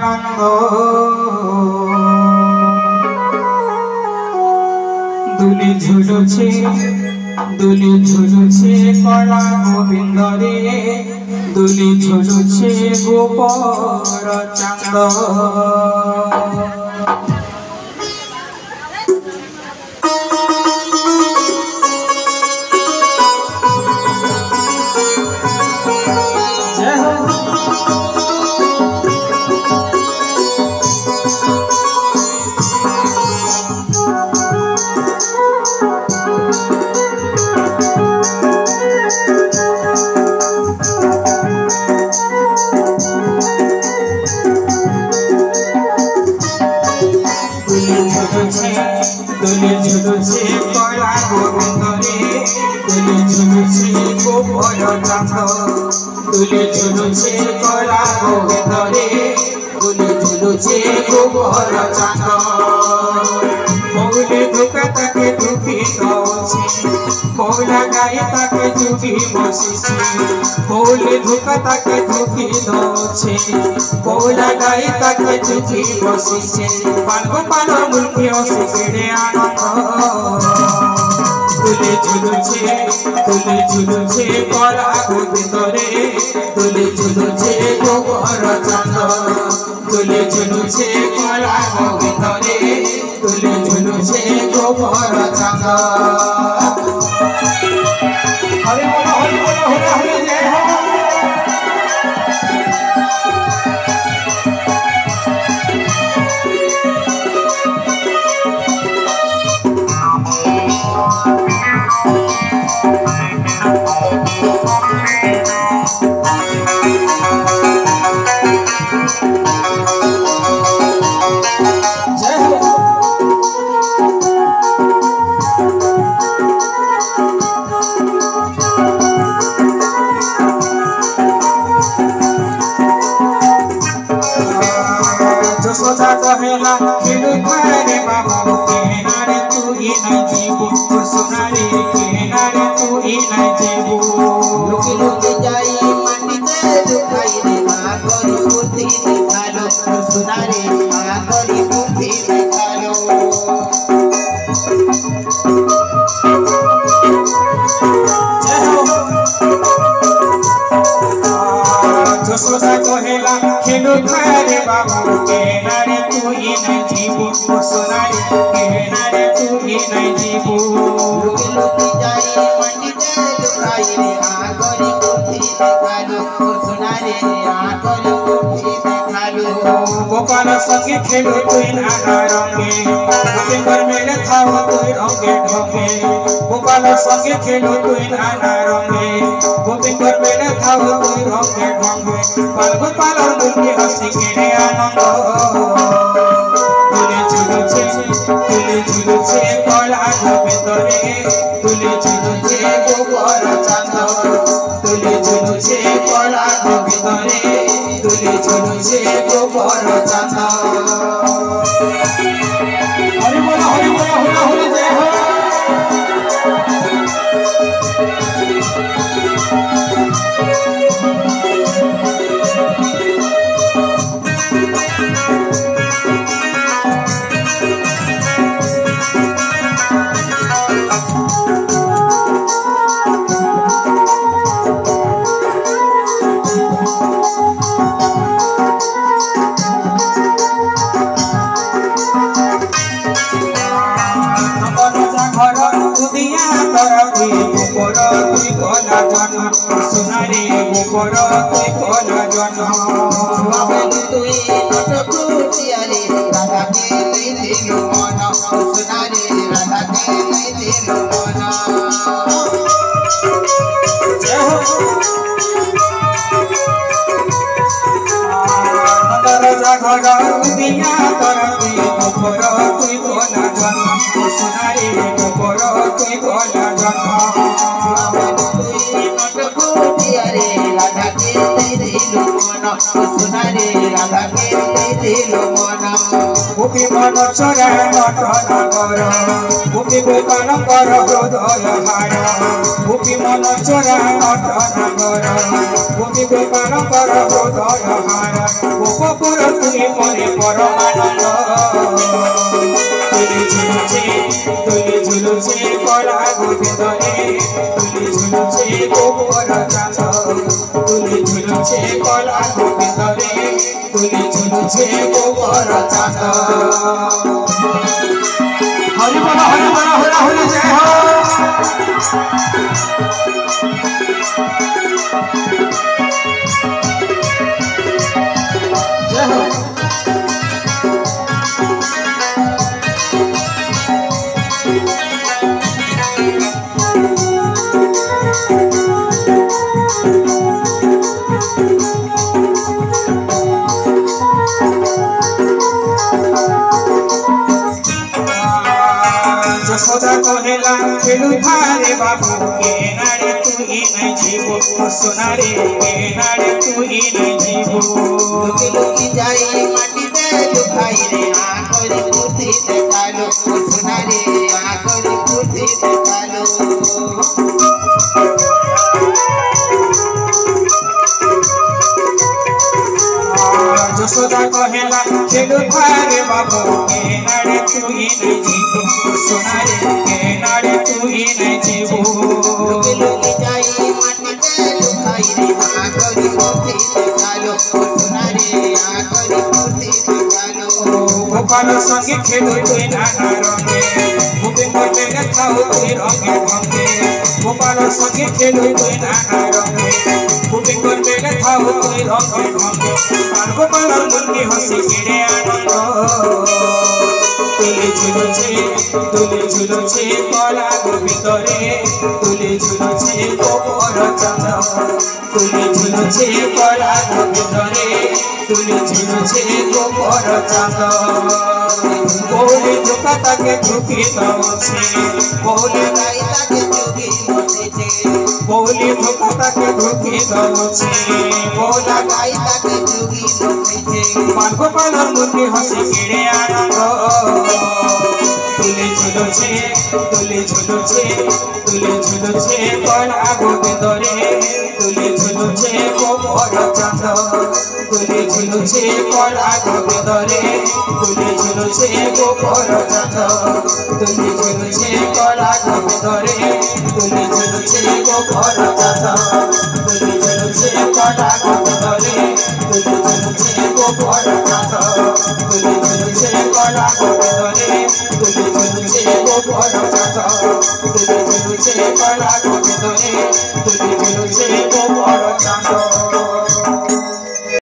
आनंद दुली झुलुछे कला गोविंद रे दुली झुलुछे गोपर चंद दुली झुलुछे कला गोविंद रे दुली झुलुछे गोपर चंद दुली झुलुछे कला गोविंद रे दुली झुलुछे गोपर चंद मौले धोका ताके दुखी दौछे मौला गाय ताके दुखी बसिछे मौले धोका ताके दुखी दौछे मौला गाय ताके दुखी बसिछे पालो पालो मुल्की हसी केड़े आनंद दुली झुलुछे कला गोविंद रे दुली झुलुछे गोपर चंद दुली झुलुछे कला गोविंद रे दुली झुलुछे गोपर चंद हरि बोल हरि बोल हरि हरि जय हो सोचा कहेला खेलू थारे बाबू के नारे तू ही न जीवो सुना रे के नारे तू ही न जीवो लुकी लुकी जाई माटी ते दुखाई रे मां करी बुद्धि दिखालो सुना रे मां करी बुद्धि दिखालो जय हो जो सोचा कहेला खेलू थारे बाबू के नारे तू ही न जीवो सुना रे के नारे तू ही न जीवो लुकी लुकी जाई माटी ते दुखाई रे मां करी बुद्धि दिखालो सुना रे मां करी बुद्धि दिखालो गोपाल संगे खेलो तुई नाना रंगे गोविंदर मेरे थाव तुई रंगे ढंगे गोपाल संगे खेलो तुई नाना रंगे गोविंदर मेरे थाव तुई रंगे ढंगे पाल गोपाल मुल्की हसी केड़े आनंद दुली झुलुछे कला गोविंद रे दुली झुलुछे गोपर चंद दुली झुलुछे कला गोविंद रे दुली झुलुछे गोपर चंद हरि बोल हरि बोल हरि हरि जय हो सुना रे गोपर तुई कला जन तुई नटकुटिया रे राधा के नहीं दिलो मन सुना रे राधा के नहीं दिलो मन जय हो राजा घर दुनिया तरती गोपर तुई कला जन सुना रे गोपर तुई कला जन राधा के दिलो मन सुना रे राधा के दिलो मन गोपी मन चरा नट नगर गोपी गोपाल कर हृदय हार গোপী মন চোরা নটনাগর গোপী গোপালঙ্কর হৃদয় হার গোপপুর তুই মনে পরমানন্দ তুলি ঝুলুছে কলা গোবিন্দরে তুলি ঝুলুছে গোবর চাঁদ তুলি ঝুলুছে কলা গোবিন্দরে তুলি ঝুলুছে গোবর চাঁদ হরি বল হরি হরি জয় হো জয় হো যশোদা কহিলা খেলু ধারে বাবু কে নারে তুই নাই জীব সোনারে কে নারে তুই নাই জীব লুকি লুকি যাই মাটিতে লুকাই রে আকরি পুঁথি দেখালো সোনারে আকরি পুঁথি দেখালো যশোদা কহিলা খেলু ধারে বাবু কে নারে তুই নাই জীব সোনারে কে নারে তুই নাই জীব লুকি লুকি যাই মাটিতে লুকাই রে আকরি পুঁথি দেখালো সোনারে আকরি পুঁথি দেখালো গোপাল সঙ্গে খেলু তুই নানা রঙে গোবিন্দ মেলে খাও তুই রঙে ভঙ্গে গোপাল সঙ্গে খেলু তুই নানা রঙে গোবিন্দ মেলে খাও তুই রঙে ভঙ্গে আর গোপাল মুন্নি হসি কেড়ে আনন্দ তুলি ঝুলুছে কলা গোবিন্দরে তুলি ঝুলুছে গোবর চাঁদ তুলি ঝুলুছে কলা গোবিন্দরে তুলি ঝুলুছে গোবর চাঁদ বৌলি ধোকা তাকে ঢুকি দছে বৌলি গাই তাকে যোগী বসেছে বৌলি ধোকা তাকে ঢুকি দছে বৌলা গাই তাকে যোগী বসেছে পান গোপালর মুন্নি হসি কেড়ে আনন্দ তুলি ঝুলুছে কলা গোবিন্দরে তুলি ঝুলুছে গোবর চাঁদ তুলি ঝুলুছে কলা গোবিন্দরে তুলি ঝুলুছে গোবর চাঁদ তুলি ঝুলুছে কলা গোবিন্দরে তুলি ঝুলুছে গোবর চাঁদ তুলি ঝুলুছে কলা গোবিন্দরে তুলি